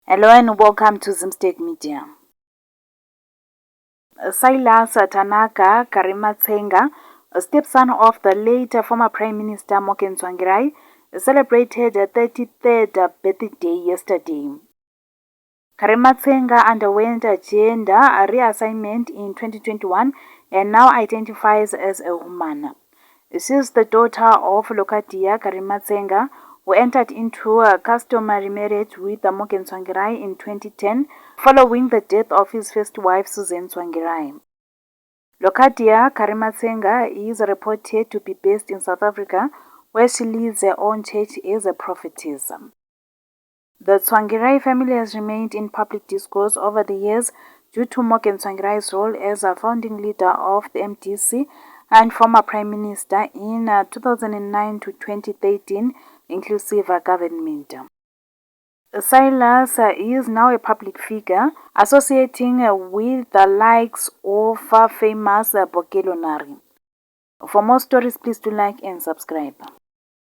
Hello and welcome to Zimstek Media. Silas Tanaka Karimatsenga, a stepson of the late former Prime Minister Moken Tsvangirai, celebrated a 33rd birthday yesterday. Karimatsenga underwent a gender reassignment in 2021 and now identifies as a woman. She is the daughter of Lokadia Karimatsenga, who entered into a customary marriage with Moken Tsvangirai in 2010 following the death of his first wife Susan Tsvangirai. Lokadia Karimatsenga is reported to be based in South Africa, where she leads her own church as a prophetess. The Tsvangirai family has remained in public discourse over the years due to Moken Tsvangirai's role as a founding leader of the MDC and former Prime Minister in 2009 to 2013 inclusive government. Silas is now a public figure associating with the likes of famous Bokelo Nari. For more stories, please do like and subscribe.